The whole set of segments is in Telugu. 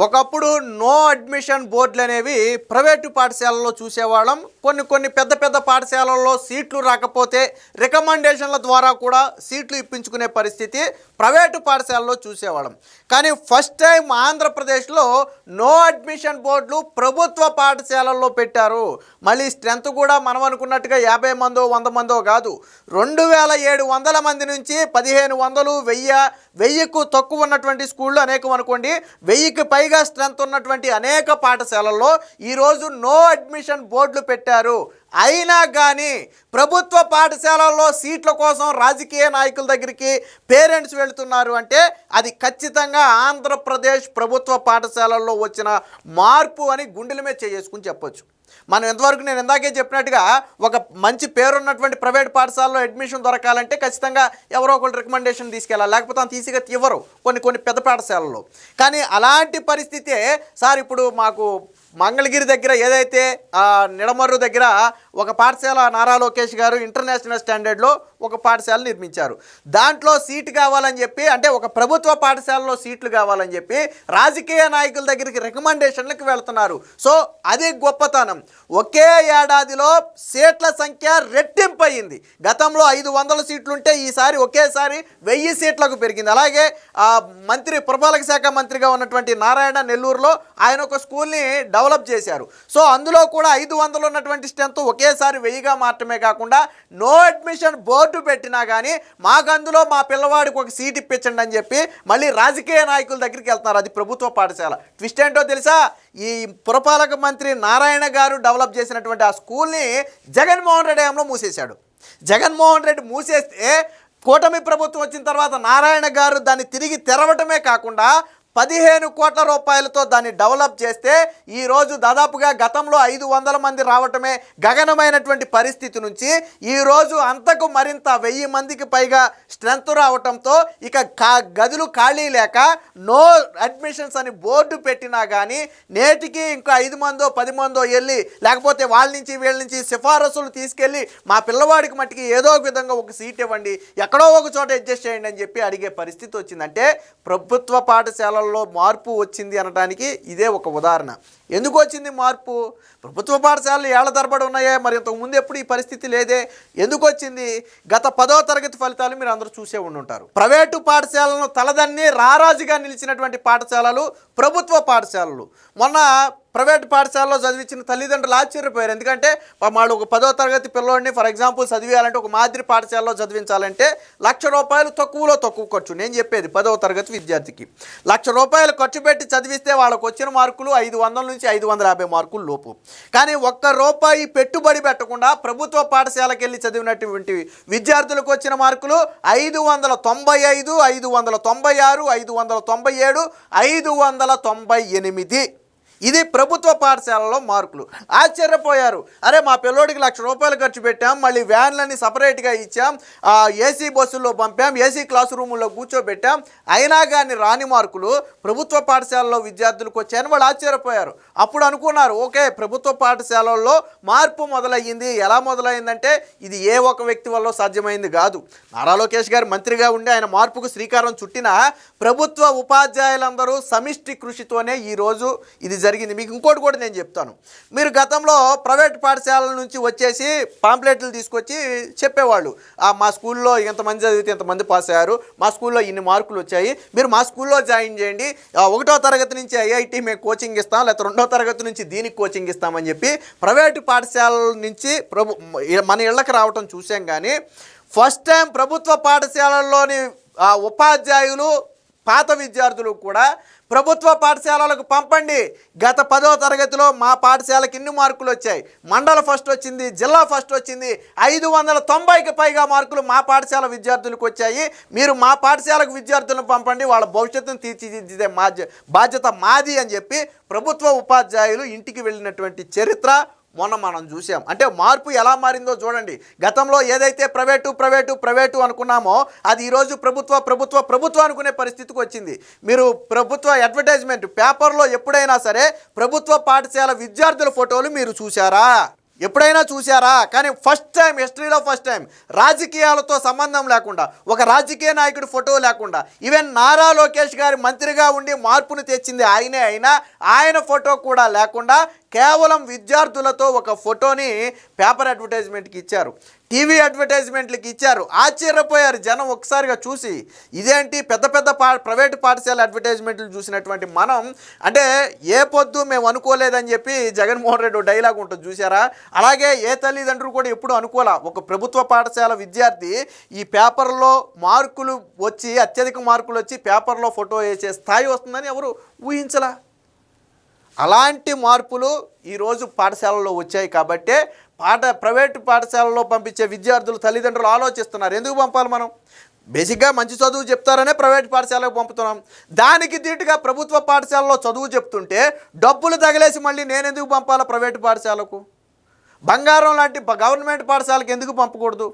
ఒకప్పుడు నో అడ్మిషన్ బోర్డులు అనేవి ప్రైవేటు పాఠశాలల్లో చూసేవాళ్ళం. కొన్ని పెద్ద పెద్ద పాఠశాలల్లో సీట్లు రాకపోతే రికమెండేషన్ల ద్వారా కూడా సీట్లు ఇప్పించుకునే పరిస్థితి ప్రైవేటు పాఠశాలలో చూసేవాళ్ళం. కానీ ఫస్ట్ టైం ఆంధ్రప్రదేశ్లో నో అడ్మిషన్ బోర్డులు ప్రభుత్వ పాఠశాలల్లో పెట్టారు. మళ్ళీ స్ట్రెంత్ కూడా మనం అనుకున్నట్టుగా 50 మందో 100 మందో కాదు, 2700 మంది నుంచి 1500, 1000కు తక్కువ ఉన్నటువంటి స్కూళ్ళు అనేకం అనుకోండి, 1000కి పైగా స్ట్రెంత్ ఉన్నటువంటి అనేక పాఠశాలల్లో ఈరోజు నో అడ్మిషన్ బోర్డులు పెట్టారు. అయినా కానీ ప్రభుత్వ పాఠశాలల్లో సీట్ల కోసం రాజకీయ నాయకుల దగ్గరికి పేరెంట్స్ వెళుతున్నారు అంటే అది ఖచ్చితంగా ఆంధ్రప్రదేశ్ ప్రభుత్వ పాఠశాలల్లో వచ్చిన మార్పు అని గుండెల మీద చేసుకుని చెప్పొచ్చు. మనం ఎంతవరకు నేను ఇందాకే చెప్పినట్టుగా ఒక మంచి పేరున్నటువంటి ప్రైవేట్ పాఠశాలలో అడ్మిషన్ దొరకాలంటే ఖచ్చితంగా ఎవరో ఒకరు రికమెండేషన్ తీసుకెళ్ళాలి, లేకపోతే అంత ఈజీగా ఇవ్వరు కొన్ని పెద్ద పాఠశాలల్లో. కానీ అలాంటి పరిస్థితే సార్ ఇప్పుడు మాకు మంగళగిరి దగ్గర ఏదైతే నిడమర్రు దగ్గర ఒక పాఠశాల నారా లోకేష్ గారు ఇంటర్నేషనల్ స్టాండర్డ్లో ఒక పాఠశాల నిర్మించారు. దాంట్లో సీటు కావాలని చెప్పి, అంటే ఒక ప్రభుత్వ పాఠశాలలో సీట్లు కావాలని చెప్పి రాజకీయ నాయకుల దగ్గరికి రికమెండేషన్లకు వెళ్తున్నారు. సో అది గొప్పతనం. ఒకే ఏడాదిలో సీట్ల సంఖ్య రెట్టింపు అయింది. గతంలో 500 సీట్లుంటే ఈసారి ఒకేసారి 1000 సీట్లకు పెరిగింది. అలాగే మంత్రి పురపాలక శాఖ మంత్రిగా ఉన్నటువంటి నారాయణ నెల్లూరులో ఆయన ఒక స్కూల్ని డెవలప్ చేశారు. సో అందులో కూడా 500 ఉన్నటువంటి స్ట్రెంత్ ఒకేసారి 1000గా మాత్రమే కాకుండా నో అడ్మిషన్ బోర్డు పెట్టినా కానీ మాకు అందులో మా పిల్లవాడికి ఒక సీట్ ఇప్పించండి అని చెప్పి మళ్ళీ రాజకీయ నాయకుల దగ్గరికి వెళ్తున్నారు. అది ప్రభుత్వ పాఠశాల. ట్విస్ట్ ఏంటో తెలుసా? ఈ పురపాలక మంత్రి నారాయణ గారు డెవలప్ చేసినటువంటి ఆ స్కూల్ని జగన్మోహన్ రెడ్డి హయాంలో మూసేశాడు. జగన్మోహన్ రెడ్డి మూసేస్తే కూటమి ప్రభుత్వం వచ్చిన తర్వాత నారాయణ గారు దాన్ని తిరిగి తెరవటమే కాకుండా 15 కోట్ల రూపాయలతో దాన్ని డెవలప్ చేస్తే ఈరోజు దాదాపుగా గతంలో 500 మంది రావటమే గగనమైనటువంటి పరిస్థితి నుంచి ఈరోజు అంతకు మరింత 1000 మందికి పైగా స్ట్రెంత్ రావటంతో ఇక గదులు ఖాళీ లేక నో అడ్మిషన్స్ అని బోర్డు పెట్టినా కానీ నేటికి ఇంకా 5 మందో 10 మందో వెళ్ళి, లేకపోతే వాళ్ళ నుంచి వీళ్ళ నుంచి సిఫారసులు తీసుకెళ్ళి మా పిల్లవాడికి మట్టికి ఏదో ఒక విధంగా ఒక సీట్ ఇవ్వండి, ఎక్కడో ఒక చోట అడ్జస్ట్ చేయండి అని చెప్పి అడిగే పరిస్థితి వచ్చిందంటే ప్రభుత్వ పాఠశాల మార్పు వచ్చింది అనడానికి ఇదే ఒక ఉదాహరణ. ఎందుకు వచ్చింది మార్పు? ప్రభుత్వ పాఠశాలలు ఏళ్ల తరబడి ఉన్నాయే, మరి ఇంతకుముందు ఎప్పుడు ఈ పరిస్థితి లేదే. ఎందుకు వచ్చింది? గత 10వ తరగతి ఫలితాలు మీరు అందరూ చూసే ఉండుంటారు. ప్రైవేటు పాఠశాలను తలదన్ని రారాజుగా నిలిచినటువంటి పాఠశాలలు ప్రభుత్వ పాఠశాలలు. మొన్న ప్రైవేట్ పాఠశాలలో చదివించిన తల్లిదండ్రులు ఆశ్చర్యపోయారు. ఎందుకంటే వాళ్ళు ఒక 10వ తరగతి పిల్లోడిని ఫర్ ఎగ్జాంపుల్ చదివేయాలంటే ఒక మాదిరి పాఠశాలలో చదివించాలంటే ₹1,00,000 తక్కువలో తక్కువ ఖర్చు. నేను చెప్పేది 10వ తరగతి విద్యార్థికి ₹1,00,000 ఖర్చు పెట్టి చదివిస్తే వాళ్ళకు వచ్చిన మార్కులు 500 నుంచి 550 మార్కులు లోపు. కానీ ₹1 పెట్టుబడి పెట్టకుండా ప్రభుత్వ పాఠశాలకు వెళ్ళి చదివినటువంటి విద్యార్థులకు వచ్చిన మార్కులు 595, 596, 597, 598. ఇది ప్రభుత్వ పాఠశాలలో మార్కులు. ఆశ్చర్యపోయారు. అరే మా పిల్లోడికి ₹1,00,000 ఖర్చు పెట్టాం, మళ్ళీ వ్యాన్లని సపరేట్గా ఇచ్చాం, ఏసీ బస్సుల్లో పంపాం, ఏసీ క్లాస్ రూముల్లో కూర్చోబెట్టాం, అయినా కానీ రాని మార్కులు ప్రభుత్వ పాఠశాలలో విద్యార్థులకు వచ్చాయని వాళ్ళు ఆశ్చర్యపోయారు. అప్పుడు అనుకున్నారు, ఓకే ప్రభుత్వ పాఠశాలల్లో మార్పు మొదలయ్యింది. ఎలా మొదలైందంటే ఇది ఏ ఒక వ్యక్తి వల్ల సాధ్యమైంది కాదు. నారా లోకేష్ గారు మంత్రిగా ఉండి ఆయన మార్పుకు శ్రీకారం చుట్టిన ప్రభుత్వ ఉపాధ్యాయులందరూ సమిష్టి కృషితోనే ఈరోజు ఇది జరిగింది. మీకు ఇంకోటి కూడా నేను చెప్తాను. మీరు గతంలో ప్రైవేట్ పాఠశాలల నుంచి వచ్చేసి పాంప్లెట్లు తీసుకొచ్చి చెప్పేవాళ్ళు, మా స్కూల్లో ఇంతమంది చదివితే ఇంతమంది పాస్ అయ్యారు, మా స్కూల్లో ఇన్ని మార్కులు వచ్చాయి, మీరు మా స్కూల్లో జాయిన్ చేయండి, 1వ తరగతి నుంచి ఐఐటి మేము కోచింగ్ ఇస్తాం, లేకపోతే 2వ తరగతి నుంచి దీనికి కోచింగ్ ఇస్తామని చెప్పి ప్రైవేటు పాఠశాలల నుంచి మన ఇళ్ళకి రావటం చూసాం. కానీ ఫస్ట్ టైం ప్రభుత్వ పాఠశాలల్లోని ఉపాధ్యాయులు పాత విద్యార్థులు కూడా ప్రభుత్వ పాఠశాలలకు పంపండి, గత 10వ తరగతిలో మా పాఠశాలకి ఇన్ని మార్కులు వచ్చాయి, మండల ఫస్ట్ వచ్చింది, జిల్లా ఫస్ట్ వచ్చింది, 590కి పైగా మార్కులు మా పాఠశాల విద్యార్థులకు వచ్చాయి, మీరు మా పాఠశాలకు విద్యార్థులను పంపండి, వాళ్ళ భవిష్యత్తును తీర్చిదిద్దే బాధ్యత మాది అని చెప్పి ప్రభుత్వ ఉపాధ్యాయులు ఇంటికి వెళ్ళినటువంటి చరిత్ర మొన్న మనం చూసాం. అంటే మార్పు ఎలా మారిందో చూడండి. గతంలో ఏదైతే ప్రైవేటు అనుకున్నామో అది ఈరోజు ప్రభుత్వ అనుకునే పరిస్థితికి వచ్చింది. మీరు ప్రభుత్వ అడ్వర్టైజ్మెంట్ పేపర్లో ఎప్పుడైనా సరే ప్రభుత్వ పాఠశాల విద్యార్థుల ఫోటోలు మీరు చూసారా? ఎప్పుడైనా చూసారా? కానీ ఫస్ట్ టైం, హిస్టరీలో ఫస్ట్ టైం రాజకీయాలతో సంబంధం లేకుండా, ఒక రాజకీయ నాయకుడి ఫోటో లేకుండా, ఈవెన్ నారా లోకేష్ గారి మంత్రిగా ఉండి మార్పును తెచ్చింది ఆయనే అయినా ఆయన ఫోటో కూడా లేకుండా కేవలం విద్యార్థులతో ఒక ఫోటోని పేపర్ అడ్వర్టైజ్మెంట్కి ఇచ్చారు, టీవీ అడ్వర్టైజ్మెంట్లకి ఇచ్చారు. ఆశ్చర్యపోయారు జనం ఒకసారిగా చూసి. ఇదేంటి పెద్ద పెద్ద ప్రైవేటు పాఠశాల అడ్వర్టైజ్మెంట్లు చూసినటువంటి మనం, అంటే ఏ పొద్దు మేము అనుకోలేదని చెప్పి జగన్మోహన్ రెడ్డి డైలాగ్ ఉంటుంది చూసారా? అలాగే ఏ తల్లిదండ్రులు కూడా ఎప్పుడు అనుకోలే ఒక ప్రభుత్వ పాఠశాల విద్యార్థి ఈ పేపర్లో మార్కులు వచ్చి, అత్యధిక మార్కులు వచ్చి పేపర్లో ఫోటో వేసే స్థాయి వస్తుందని ఎవరు ఊహించలా. అలాంటి మార్పులు ఈరోజు పాఠశాలలో వచ్చాయి కాబట్టే ప్రైవేటు పాఠశాలలో పంపించే విద్యార్థులు తల్లిదండ్రులు ఆలోచిస్తున్నారు, ఎందుకు పంపాలి మనం? బేసిక్గా మంచి చదువు చెప్తారనే ప్రైవేట్ పాఠశాలకు పంపుతున్నాం. దానికి దీటుగా ప్రభుత్వ పాఠశాలలో చదువు చెప్తుంటే డబ్బులు తగిలేసి మళ్ళీ నేను ఎందుకు పంపాలా ప్రైవేటు పాఠశాలకు? బంగారం లాంటి గవర్నమెంట్ పాఠశాలకు ఎందుకు పంపకూడదు?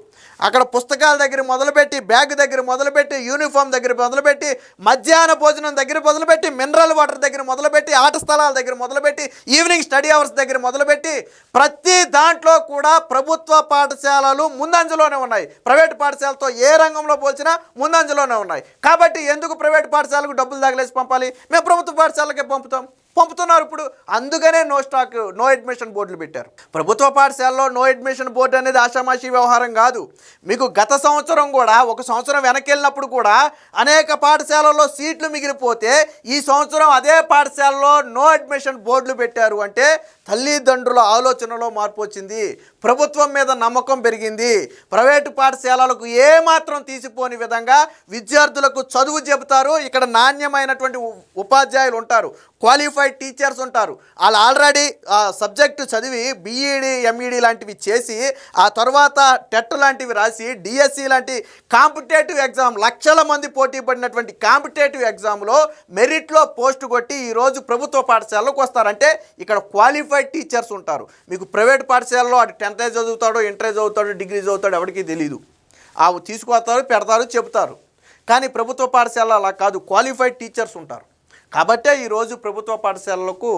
అక్కడ పుస్తకాల దగ్గర మొదలుపెట్టి, బ్యాగ్ దగ్గర మొదలుపెట్టి, యూనిఫామ్ దగ్గర మొదలుపెట్టి, మధ్యాహ్న భోజనం దగ్గర మొదలుపెట్టి, మినరల్ వాటర్ దగ్గర మొదలుపెట్టి, ఆట స్థలాల దగ్గర మొదలుపెట్టి, ఈవినింగ్ స్టడీ అవర్స్ దగ్గర మొదలుపెట్టి ప్రతి దాంట్లో కూడా ప్రభుత్వ పాఠశాలలు ముందంజలోనే ఉన్నాయి. ప్రైవేట్ పాఠశాలతో ఏ రంగంలో పోల్చినా ముందంజలోనే ఉన్నాయి. కాబట్టి ఎందుకు ప్రైవేట్ పాఠశాలకు డబ్బులు తగిలేసి పంపాలి? మేము ప్రభుత్వ పాఠశాలకే పంపుతున్నారు ఇప్పుడు. అందుకనే నో అడ్మిషన్ బోర్డులు పెట్టారు. ప్రభుత్వ పాఠశాలలో నో అడ్మిషన్ బోర్డు అనేది ఆషామాషి వ్యవహారం కాదు. మీకు గత సంవత్సరం కూడా, ఒక సంవత్సరం వెనక్కి వెళ్ళినప్పుడు కూడా అనేక పాఠశాలల్లో సీట్లు మిగిలిపోతే ఈ సంవత్సరం అదే పాఠశాలలో నో అడ్మిషన్ బోర్డులు పెట్టారు. అంటే తల్లిదండ్రుల ఆలోచనలో మార్పు వచ్చింది, ప్రభుత్వం మీద నమ్మకం పెరిగింది. ప్రైవేటు పాఠశాలలకు ఏమాత్రం తీసిపోని విధంగా విద్యార్థులకు చదువు చెబుతారు. ఇక్కడ నాణ్యమైనటువంటి ఉపాధ్యాయులు ఉంటారు, క్వాలిఫైడ్ టీచర్స్ ఉంటారు. వాళ్ళు ఆల్రెడీ సబ్జెక్టు చదివి బీఈడి, ఎంఈడి లాంటివి చేసి ఆ తర్వాత టెట్ లాంటివి రాసి డిఎస్సి లాంటి కాంపిటేటివ్ ఎగ్జామ్, లక్షల మంది పోటీ పడినటువంటి కాంపిటేటివ్ ఎగ్జామ్లో మెరిట్లో పోస్ట్ కొట్టి ఈరోజు ప్రభుత్వ పాఠశాలలోకి వస్తారంటే ఇక్కడ క్వాలిఫైడ్ టీచర్స్ ఉంటారు. మీకు ప్రైవేట్ పాఠశాలలో అటు 10th చదువుతాడో, ఇంటర్ చదువుతాడో, డిగ్రీ చదువుతాడో ఎవరికి తెలియదు. తీసుకొస్తారు, పెడతారు, చెబుతారు. కానీ ప్రభుత్వ పాఠశాల అలా కాదు, క్వాలిఫైడ్ టీచర్స్ ఉంటారు. కాబట్టే ఈరోజు ప్రభుత్వ పాఠశాలలకు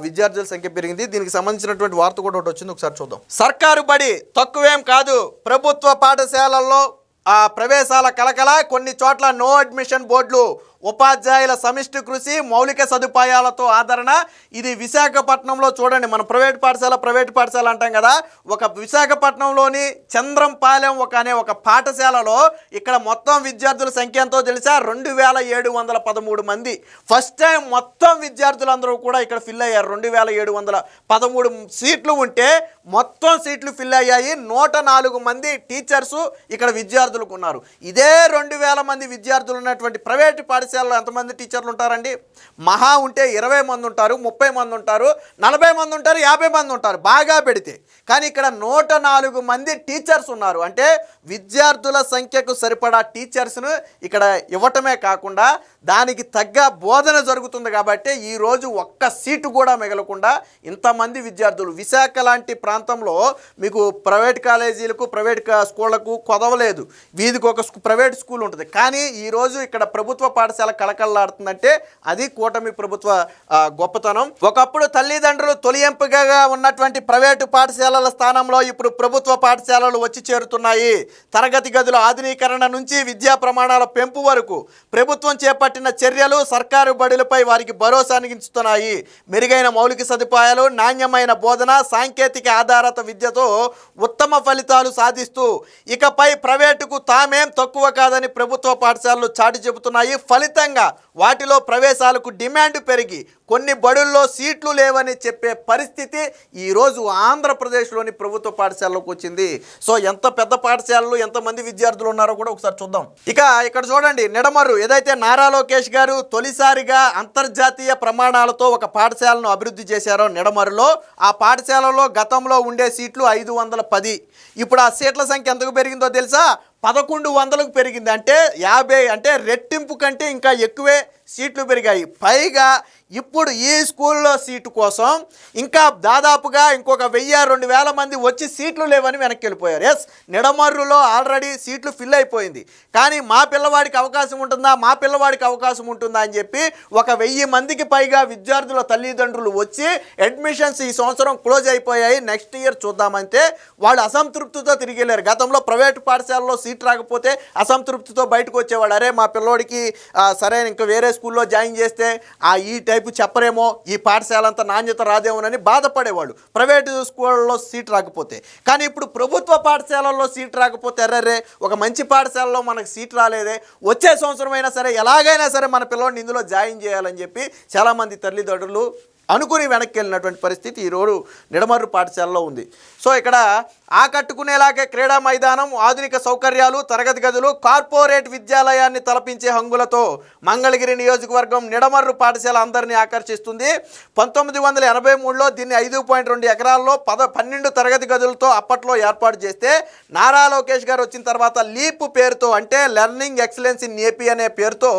విద్యార్థుల సంఖ్య పెరిగింది. దీనికి సంబంధించినటువంటి వార్త కూడా ఒకటి వచ్చింది, ఒకసారి చూద్దాం. సర్కారు బడి తక్కువేం కాదు, ప్రభుత్వ పాఠశాలల్లో ప్రవేశాల కలకల, కొన్ని చోట్ల నో అడ్మిషన్ బోర్డులు, ఉపాధ్యాయుల సమిష్టి కృషి, మౌలిక సదుపాయాలతో ఆదరణ. ఇది విశాఖపట్నంలో చూడండి, మనం ప్రైవేట్ పాఠశాల అంటాం కదా, ఒక విశాఖపట్నంలోని చంద్రంపాలెం అనే ఒక పాఠశాలలో ఇక్కడ మొత్తం విద్యార్థుల సంఖ్య ఎంతో తెలుసా? 2713 మంది. ఫస్ట్ టైం మొత్తం విద్యార్థులందరూ కూడా ఇక్కడ ఫిల్ అయ్యారు. 2713 సీట్లు ఉంటే మొత్తం సీట్లు ఫిల్ అయ్యాయి. 104 మంది టీచర్సు ఇక్కడ విద్యార్థులకు ఉన్నారు. ఇదే 2000 మంది విద్యార్థులు ఉన్నటువంటి ప్రైవేట్ పాఠశాలలో ఎంతమంది టీచర్లు ఉంటారండి? మహా ఉంటే 20 మంది ఉంటారు, 30 మంది ఉంటారు, 40 మంది ఉంటారు, 50 మంది ఉంటారు బాగా పెడితే. కానీ ఇక్కడ 104 మంది టీచర్స్ ఉన్నారు. అంటే విద్యార్థుల సంఖ్యకు సరిపడా టీచర్స్ను ఇక్కడ ఇవ్వటమే కాకుండా దానికి తగ్గ బోధన జరుగుతుంది. కాబట్టి ఈరోజు ఒక్క సీటు కూడా మిగలకుండా ఇంతమంది విద్యార్థులు. విశాఖ లాంటి ప్రాంతంలో మీకు ప్రైవేట్ కాలేజీలకు, ప్రైవేట్ స్కూళ్లకు కొదవలేదు, వీధికి ఒక ప్రైవేట్ స్కూల్ ఉంటుంది. కానీ ఈరోజు ఇక్కడ ప్రభుత్వ పాఠశాల కళకళలాడుతుందంటే అది కూటమి ప్రభుత్వ గొప్పతనం. ఒకప్పుడు తల్లిదండ్రులు తొలి ఎంపికగా ఉన్నటువంటి ప్రైవేటు పాఠశాలల స్థానంలో ఇప్పుడు ప్రభుత్వ పాఠశాలలు వచ్చి చేరుతున్నాయి. తరగతి గదుల ఆధునీకరణ నుంచి విద్యా ప్రమాణాల పెంపు వరకు ప్రభుత్వం చేపట్టిన చర్యలు సర్కారు బడులపై వారికి భరోసానిస్తున్నాయి. మెరుగైన మౌలిక సదుపాయాలు, నాణ్యమైన బోధన, సాంకేతిక ఆధారిత విద్యతో ఉత్తమ ఫలితాలు సాధిస్తూ ఇకపై ప్రైవేటుకు తామేం తక్కువ కాదని ప్రభుత్వ పాఠశాలలు చాటి చెబుతున్నాయి. ఫలితంగా వాటిలో ప్రవేశాలకు డిమాండ్ పెరిగి కొన్ని బడుల్లో సీట్లు లేవని చెప్పే పరిస్థితి ఈరోజు ఆంధ్రప్రదేశ్లోని ప్రభుత్వ పాఠశాలలోకి వచ్చింది. సో ఎంత పెద్ద పాఠశాలలు, ఎంతమంది విద్యార్థులు ఉన్నారో కూడా ఒకసారి చూద్దాం. ఇక్కడ చూడండి, నిడమర్రు ఏదైతే నారా లోకేష్ గారు తొలిసారిగా అంతర్జాతీయ ప్రమాణాలతో ఒక పాఠశాలను అభివృద్ధి చేశారో నిడమర్రులో, ఆ పాఠశాలలో గతంలో ఉండే సీట్లు 510. ఇప్పుడు ఆ సీట్ల సంఖ్య ఎంతకు పెరిగిందో తెలుసా? 1100కు పెరిగింది. అంటే 50 అంటే రెట్టింపు కంటే ఇంకా ఎక్కువే సీట్లు పెరిగాయి. పైగా ఇప్పుడు ఈ స్కూల్లో సీటు కోసం ఇంకా దాదాపుగా ఇంకొక 1000-2000 మంది వచ్చి సీట్లు లేవని వెనక్కి వెళ్ళిపోయారు. ఎస్, నిడమర్రులో ఆల్రెడీ సీట్లు ఫిల్ అయిపోయింది. కానీ మా పిల్లవాడికి అవకాశం ఉంటుందా అని చెప్పి ఒక 1000 మందికి పైగా విద్యార్థుల తల్లిదండ్రులు వచ్చి అడ్మిషన్స్ ఈ సంవత్సరం క్లోజ్ అయిపోయాయి, నెక్స్ట్ ఇయర్ చూద్దామంటే వాళ్ళు అసంతృప్తితో తిరిగి వెళ్ళారు. గతంలో ప్రైవేటు పాఠశాలలో సీట్ రాకపోతే అసంతృప్తితో బయటకు వచ్చేవాడు. అరే మా పిల్లోడికి సరే ఇంకా వేరే స్కూల్లో జాయిన్ చేస్తే ఈ టైపు చెప్పరేమో, ఈ పాఠశాల అంతా నాణ్యత రాదేమోనని బాధపడేవాళ్ళు ప్రైవేటు స్కూళ్ళలో సీట్ రాకపోతే. కానీ ఇప్పుడు ప్రభుత్వ పాఠశాలల్లో సీట్ రాకపోతే ఎర్రరే ఒక మంచి పాఠశాలలో మనకు సీట్ రాలేదే, వచ్చే సంవత్సరం అయినా సరే ఎలాగైనా సరే మన పిల్లోడిని ఇందులో జాయిన్ చేయాలని చెప్పి చాలామంది తల్లిదండ్రులు అనుకుని వెనక్కి వెళ్ళినటువంటి పరిస్థితి ఈరోజు నిడమర్రు పాఠశాలలో ఉంది. సో ఇక్కడ ఆకట్టుకునేలాగే క్రీడా మైదానం, ఆధునిక సౌకర్యాలు, తరగతి గదులు, కార్పొరేట్ విద్యాలయాన్ని తలపించే హంగులతో మంగళగిరి నియోజకవర్గం నిడమర్రు పాఠశాల అందరినీ ఆకర్షిస్తుంది. 1983లో దీన్ని 5.2 ఎకరాల్లో 12 తరగతి గదులతో అప్పట్లో ఏర్పాటు చేస్తే నారా లోకేష్ గారు వచ్చిన తర్వాత లీప్ పేరుతో, అంటే లెర్నింగ్ ఎక్సలెన్స్ ఇన్ ఏపీ అనే పేరుతో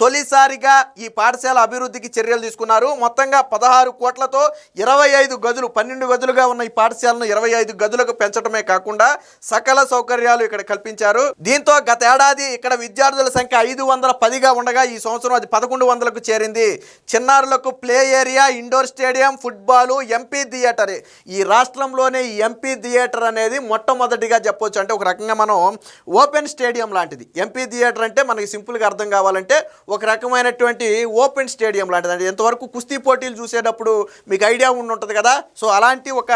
తొలిసారిగా ఈ పాఠశాల అభివృద్ధికి చర్యలు తీసుకున్నారు. మొత్తంగా 16 కోట్లతో 25 గదులు, 12 గదులుగా ఉన్న ఈ పాఠశాలను 25 గదులకు పెంచడమే కాకుండా సకల సౌకర్యాలు ఇక్కడ కల్పించారు. దీంతో గత ఏడాది ఇక్కడ విద్యార్థుల సంఖ్య 510గా ఉండగా ఈ సంవత్సరం అది 1100కు చేరింది. చిన్నారులకు play area, indoor stadium, football, MP theatre, ఈ రాష్ట్రంలోనే ఈ ఎంపీ థియేటర్ అనేది మొట్టమొదటిగా చెప్పొచ్చు. అంటే ఒక రకంగా మనం ఓపెన్ స్టేడియం లాంటిది. ఎంపీ థియేటర్ అంటే మనకి సింపుల్గా అర్థం కావాలంటే ఒక రకమైనటువంటి ఓపెన్ స్టేడియం లాంటిది. అంటే ఎంతవరకు కుస్తీ పోటీలు చూసేటప్పుడు మీకు ఐడియా ఉంటుంది కదా, సో అలాంటి ఒక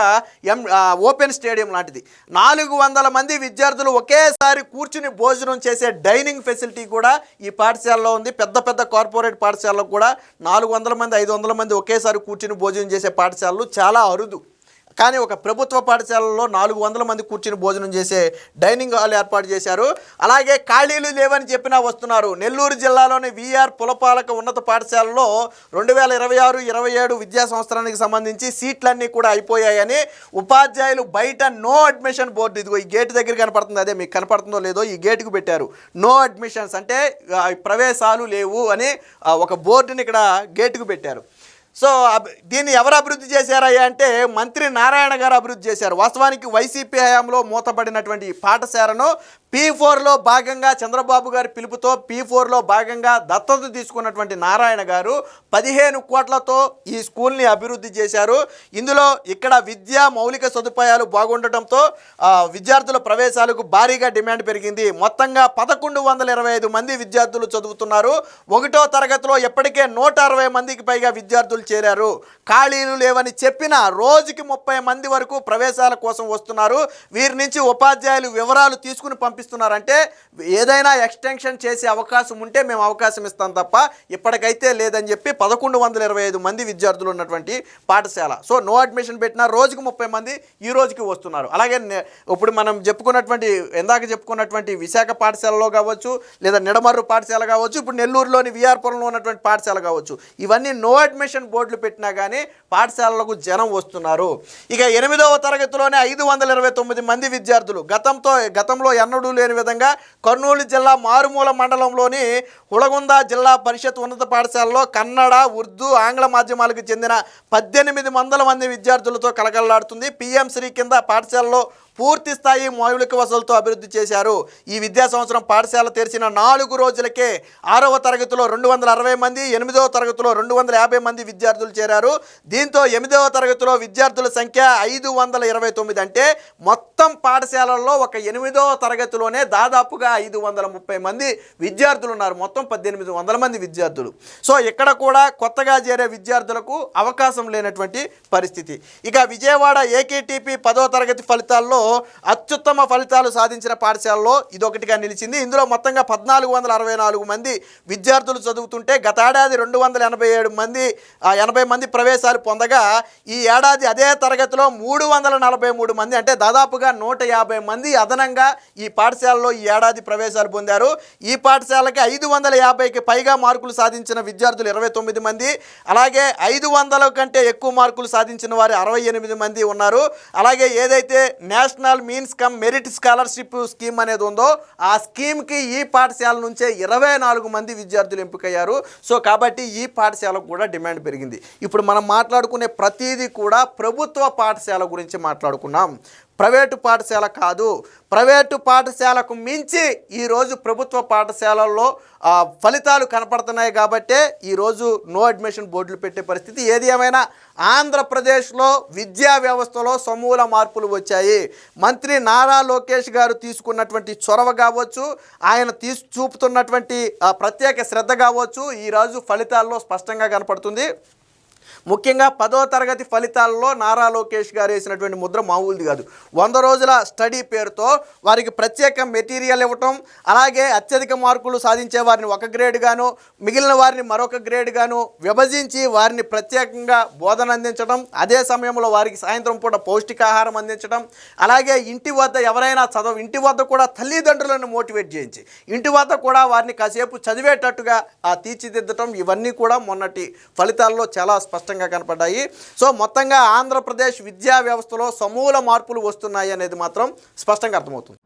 ఓపెన్ స్టేడియం లాంటిది. 400 మంది విద్యార్థులు ఒకేసారి కూర్చుని భోజనం చేసే డైనింగ్ ఫెసిలిటీ కూడా ఈ పాఠశాలలో ఉంది. పెద్ద పెద్ద కార్పొరేట్ పాఠశాలకు కూడా 400 మంది 500 మంది ఒకేసారి కూర్చుని భోజనం చేసే పాఠశాలలు చాలా అరుదు. కానీ ఒక ప్రభుత్వ పాఠశాలలో 400 మంది కూర్చుని భోజనం చేసే డైనింగ్ హాల్ ఏర్పాటు చేశారు. అలాగే ఖాళీలు లేవని చెప్పినా వస్తున్నారు. నెల్లూరు జిల్లాలోని విఆర్ పులపాలక ఉన్నత పాఠశాలలో 2026-27 విద్యా సంవత్సరానికి సంబంధించి సీట్లన్నీ కూడా అయిపోయాయని ఉపాధ్యాయులు బయట నో అడ్మిషన్ బోర్డు, ఇదిగో ఈ గేట్ దగ్గర కనపడుతుంది, అదే మీకు కనపడుతుందో లేదో, ఈ గేటుకు పెట్టారు నో అడ్మిషన్స్, అంటే ప్రవేశాలు లేవు అని ఒక బోర్డుని ఇక్కడ గేటుకు పెట్టారు. సో దీన్ని ఎవరు అభివృద్ధి చేశారయ్యా అంటే మంత్రి నారాయణ గారు అభివృద్ధి చేశారు. వాస్తవానికి వైసీపీ హయాంలో మూతపడినటువంటి ఈ పాఠశాలను P4లో భాగంగా చంద్రబాబు గారి పిలుపుతో P4లో భాగంగా దత్తత తీసుకున్నటువంటి నారాయణ గారు 15 కోట్లతో ఈ స్కూల్ని అభివృద్ధి చేశారు. ఇందులో ఇక్కడ విద్యా మౌలిక సదుపాయాలు బాగుండటంతో విద్యార్థుల ప్రవేశాలకు భారీగా డిమాండ్ పెరిగింది. మొత్తంగా 1125 మంది విద్యార్థులు చదువుతున్నారు. 1వ తరగతిలో ఎప్పటికే 160 మందికి పైగా విద్యార్థులు చేరారు. ఖాళీలు లేవని చెప్పిన రోజుకి 30 మంది వరకు ప్రవేశాల కోసం వస్తున్నారు. వీరి నుంచి ఉపాధ్యాయులు వివరాలు తీసుకుని పంపిస్తున్నారంటే ఏదైనా ఎక్స్టెన్షన్ చేసే అవకాశం ఉంటే మేము అవకాశం ఇస్తాం తప్ప ఇప్పటికైతే లేదని చెప్పి 1125 మంది విద్యార్థులు ఉన్నటువంటి పాఠశాల. సో నో అడ్మిషన్ పెట్టిన రోజుకి 30 మంది ఈ రోజుకి వస్తున్నారు. అలాగే ఇప్పుడు మనం ఇందాక చెప్పుకున్నటువంటి విశాఖ పాఠశాలలో కావచ్చు, లేదా నిడమర్రు పాఠశాల కావచ్చు, ఇప్పుడు నెల్లూరులోని విఆర్పురంలో ఉన్నటువంటి పాఠశాల కావచ్చు, ఇవన్నీ నో అడ్మిషన్ బోర్డులు పెట్టినా కానీ పాఠశాలలకు జనం వస్తున్నారు. ఇక 8వ తరగతిలోనే 529 మంది విద్యార్థులు. గతంలో ఎన్నడూ లేని విధంగా కర్నూలు జిల్లా మారుమూల మండలంలోని హుళగుంద జిల్లా పరిషత్ ఉన్నత పాఠశాలలో కన్నడ, ఉర్దూ, ఆంగ్ల మాధ్యమాలకు చెందిన 1800 మంది విద్యార్థులతో కలకలలాడుతుంది. PM శ్రీ కింద పాఠశాలలో పూర్తి స్థాయి మౌలిక వసతులతో అభివృద్ధి చేశారు. ఈ విద్యా సంవత్సరం పాఠశాల తెరిచిన 4 రోజులకే 6వ తరగతిలో 260 మంది, 8వ తరగతిలో 250 మంది విద్యార్థులు చేరారు. దీంతో 8వ తరగతిలో విద్యార్థుల సంఖ్య 529. అంటే మొత్తం పాఠశాలల్లో ఒక 8వ తరగతిలోనే దాదాపుగా 530 మంది విద్యార్థులు ఉన్నారు. మొత్తం 1800 మంది విద్యార్థులు. సో ఇక్కడ కూడా కొత్తగా చేరే విద్యార్థులకు అవకాశం లేనటువంటి పరిస్థితి. ఇక విజయవాడ AKTP 10వ తరగతి ఫలితాల్లో అత్యుత్తమ ఫలితాలు సాధించిన పాఠశాలలో ఇదొకటిగా నిలిచింది. ఇందులో మొత్తంగా 1464 మంది విద్యార్థులు చదువుతుంటే గత ఏడాది 287 మంది ప్రవేశాలు పొందగా ఈ ఏడాది అదే తరగతిలో 343 మంది, అంటే దాదాపుగా 150 మంది అదనంగా ఈ పాఠశాలలో ఈ ఏడాది ప్రవేశాలు పొందారు. ఈ పాఠశాలకి 550కి పైగా మార్కులు సాధించిన విద్యార్థులు 29 మంది, అలాగే 500 కంటే ఎక్కువ మార్కులు సాధించిన వారు 68 మంది ఉన్నారు. అలాగే ఏదైతే national national means come merit scholarship scheme అనేది ఉందో ఆ స్కీమ్కి ఈ పాఠశాల నుంచే 24 మంది విద్యార్థులు ఎంపికయ్యారు. సో కాబట్టి ఈ పాఠశాలకు కూడా డిమాండ్ పెరిగింది. ఇప్పుడు మనం మాట్లాడుకునే ప్రతిదీ కూడా ప్రభుత్వ పాఠశాల గురించి మాట్లాడుకున్నాం, ప్రైవేటు పాఠశాల కాదు. ప్రైవేటు పాఠశాలకు మించి ఈరోజు ప్రభుత్వ పాఠశాలల్లో ఫలితాలు కనపడుతున్నాయి కాబట్టే ఈరోజు నో అడ్మిషన్ బోర్డులు పెట్టే పరిస్థితి. ఏది ఏమైనా ఆంధ్రప్రదేశ్లో విద్యా వ్యవస్థలో సమూల మార్పులు వచ్చాయి. మంత్రి నారా లోకేష్ గారు తీసుకున్నటువంటి చొరవ కావచ్చు, ఆయన చూపుతున్నటువంటి ప్రత్యేక శ్రద్ధ కావచ్చు, ఈరోజు ఫలితాల్లో స్పష్టంగా కనపడుతుంది. ముఖ్యంగా 10వ తరగతి ఫలితాల్లో నారా లోకేష్ గారు వేసినటువంటి ముద్ర మామూలుది కాదు. 100 రోజుల స్టడీ పేరుతో వారికి ప్రత్యేక మెటీరియల్ ఇవ్వటం, అలాగే అత్యధిక మార్కులు సాధించే వారిని ఒక గ్రేడ్ గాను, మిగిలిన వారిని మరొక గ్రేడ్ గాను విభజించి వారిని ప్రత్యేకంగా బోధన అందించడం, అదే సమయంలో వారికి సాయంత్రం పూట పౌష్టికాహారం అందించడం, అలాగే ఇంటి వద్ద ఎవరైనా ఇంటి వద్ద కూడా తల్లిదండ్రులను మోటివేట్ చేయించి ఇంటి వద్ద కూడా వారిని కాసేపు చదివేటట్టుగా తీర్చిదిద్దటం, ఇవన్నీ కూడా మొన్నటి ఫలితాల్లో చాలా స్పష్టంగా కనపడ్డాయి. సో మొత్తంగా ఆంధ్రప్రదేశ్ విద్యా వ్యవస్థలో సమూల మార్పులు వస్తున్నాయి అనేది మాత్రం స్పష్టంగా అర్థమవుతుంది.